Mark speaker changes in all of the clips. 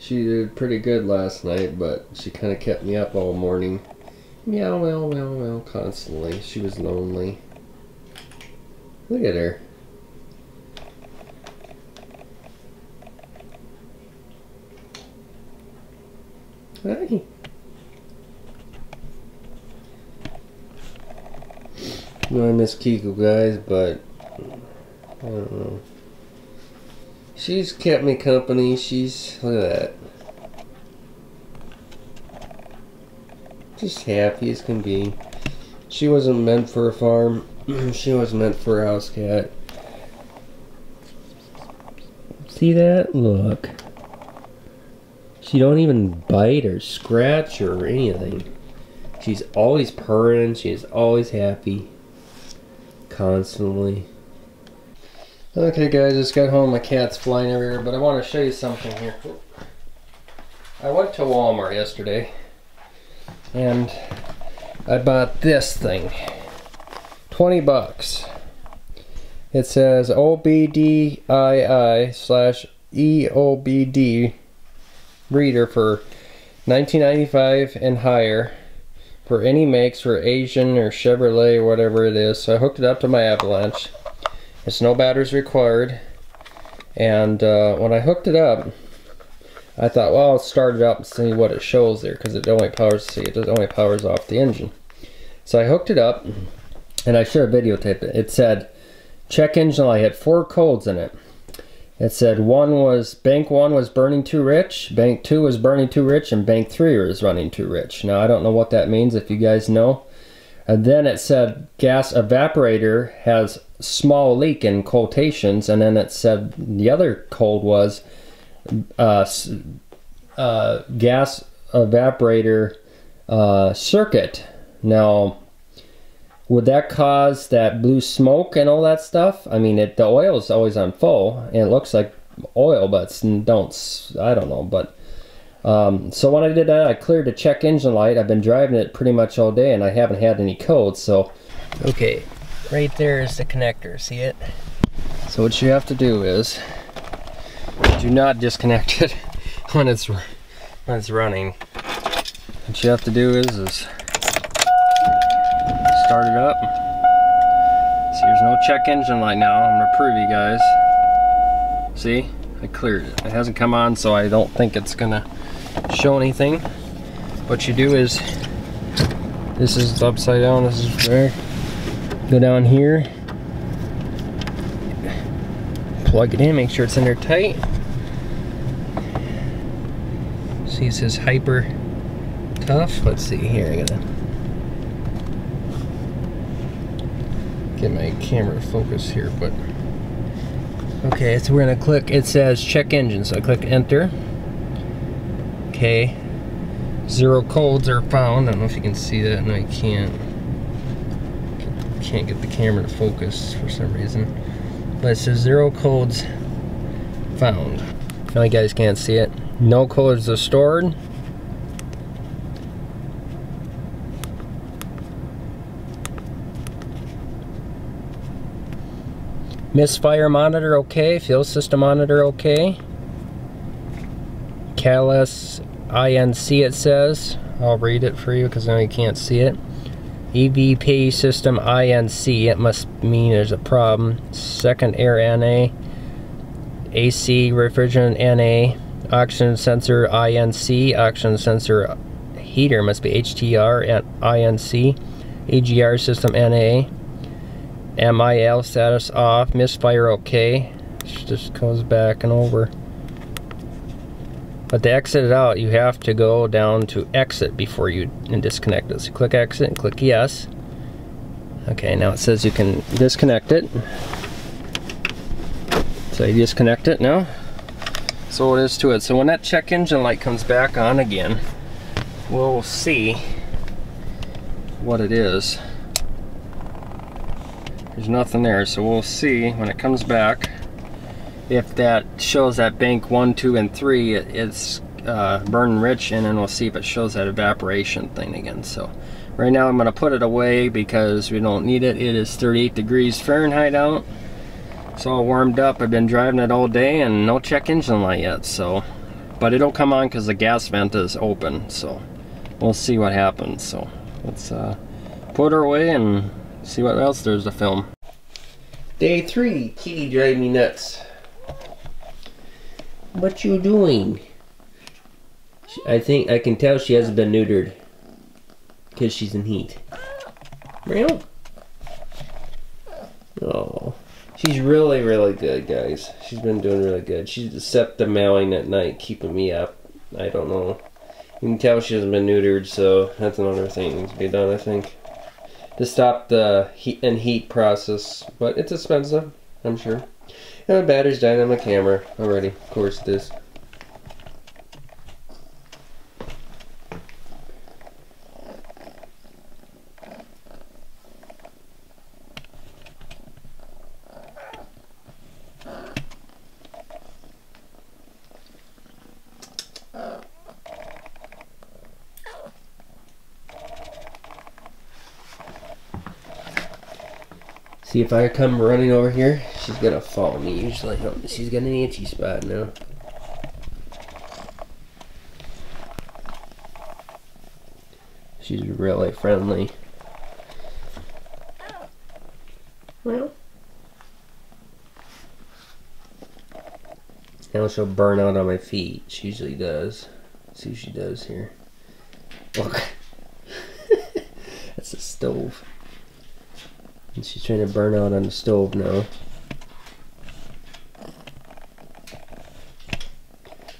Speaker 1: She did pretty good last night, but she kind of kept me up all morning. Meow, meow, meow, meow, constantly. She was lonely. Look at her. Hi. No, I miss Kiko, guys, but I don't know. She's kept me company. She's, look at that. Just happy as can be. She wasn't meant for a farm. She was meant for a house cat. See that? Look. She don't even bite or scratch or anything. She's always purring. She's always happy. Constantly. Okay guys, just got home. My cat's flying everywhere, but I want to show you something here. I went to Walmart yesterday and I bought this thing. 20 bucks. It says OBDII/EOBD breeder for $19.95 and higher for any makes for Asian or Chevrolet or whatever it is. So I hooked it up to my Avalanche. It's no batteries required, and when I hooked it up, I thought, well, I'll start it up and see what it shows there, because it only powers, see, it only powers off the engine. So I hooked it up, and I should have videotaped it. It said, check engine light. It had 4 codes in it. It said bank 1 was burning too rich, bank 2 was burning too rich, and bank 3 was running too rich. Now, I don't know what that means, if you guys know. And then it said gas evaporator has small leak in quotations, and then it said the other code was gas evaporator circuit. Now, would that cause that blue smoke and all that stuff? I mean, the oil is always on full, and it looks like oil, but I don't know. But so when I did that, I cleared the check engine light. I've been driving it pretty much all day, and I haven't had any codes. So, okay, right there is the connector. See it? So what you have to do is, do not disconnect it when it's running. What you have to do is start it up. See, there's no check engine light now. I'm gonna prove you guys. See, I cleared it. It hasn't come on, so I don't think it's gonna show anything. What you do is, this is upside down, this is there. Go down here, plug it in, make sure it's in there tight. See, it says hyper tough. Let's see here, I gotta get my camera focus here, but okay, so we're gonna click, it says check engine, so I click enter. Okay, 0 codes are found. I don't know if you can see that. No, you can't get the camera to focus for some reason, but it says 0 codes found. Now you guys can't see it. No codes are stored. Misfire monitor okay, fuel system monitor okay. Catalyst INC it says. I'll read it for you because now you can't see it. EVP system INC, it must mean there's a problem. Second air NA. AC refrigerant NA. Oxygen sensor INC. Oxygen sensor heater must be HTR and INC. AGR system NA. MIL status off, misfire okay. Just goes back and over. But to exit it out, you have to go down to exit before you disconnect it. So click exit and click yes. Okay, now it says you can disconnect it. So you disconnect it now. So it is to it. So when that check engine light comes back on again, we'll see what it is. There's nothing there, so we'll see when it comes back if that shows that bank 1, 2, and 3 it's burning rich, and then we'll see if it shows that evaporation thing again. So right now I'm going to put it away because we don't need it. It is 38 degrees Fahrenheit out. It's all warmed up. I've been driving it all day and no check engine light yet, so but it'll come on because the gas vent is open, so we'll see what happens. So let's put her away and see what else there's to film. Day 3, kitty drive me nuts. What you doing? I think I can tell she hasn't been neutered because she's in heat. Real? Oh, she's really good, guys. She's been doing really good. She's except the meowing at night keeping me up. I don't know. You can tell she hasn't been neutered, so that's another thing that needs to be done, I think, to stop the heat process. But it's expensive, I'm sure. And my battery's dying on my camera already. Of course it is. See, if I come running over here, she's gonna follow me usually. Oh, she's got an itchy spot now. She's really friendly. Well, now she'll burn out on my feet. She usually does. Let's see what she does here. Look. That's the stove. And she's trying to burn out on the stove now.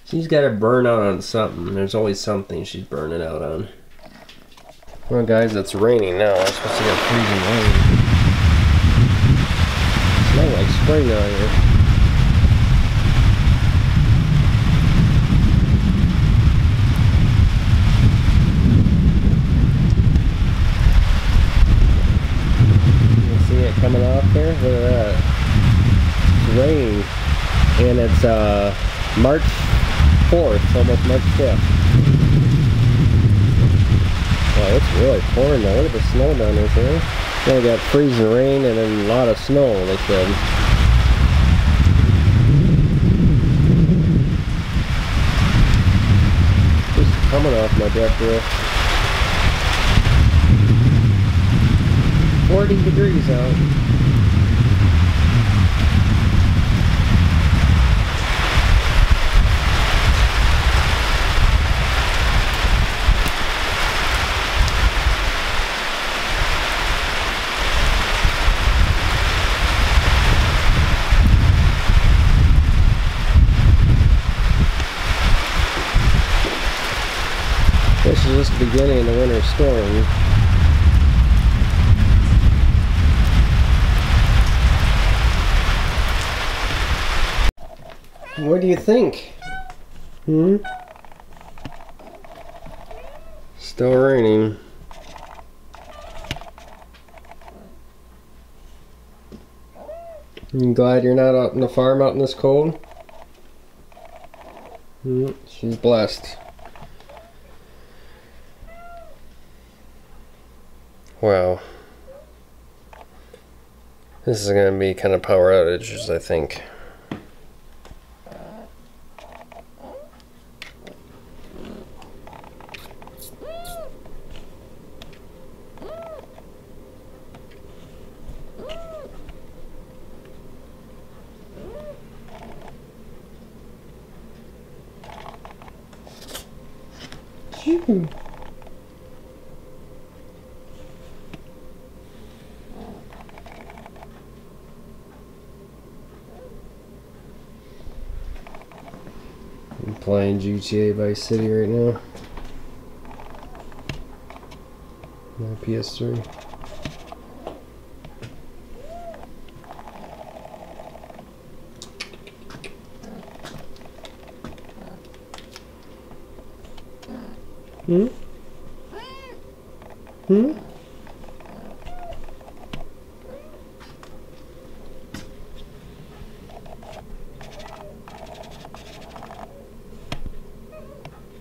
Speaker 1: She's got to burn out on something. There's always something she's burning out on. Well, guys, it's raining now. I'm supposed to get freezing rain. It's not like spring out here. Coming off there, look at that. It's raining, and it's March 4th, almost March 5th. Wow, it's really pouring now. Look at the snow down there, too. Then we got freezing rain and then a lot of snow, they said. Just coming off my deck here. 40 degrees out. This is just the beginning of the winter storm. What do you think? Still raining. You glad you're not out in the farm out in this cold? She's blessed. Wow. This is going to be kind of power outages, I think. I'm playing GTA Vice City right now. My PS3. Hmm?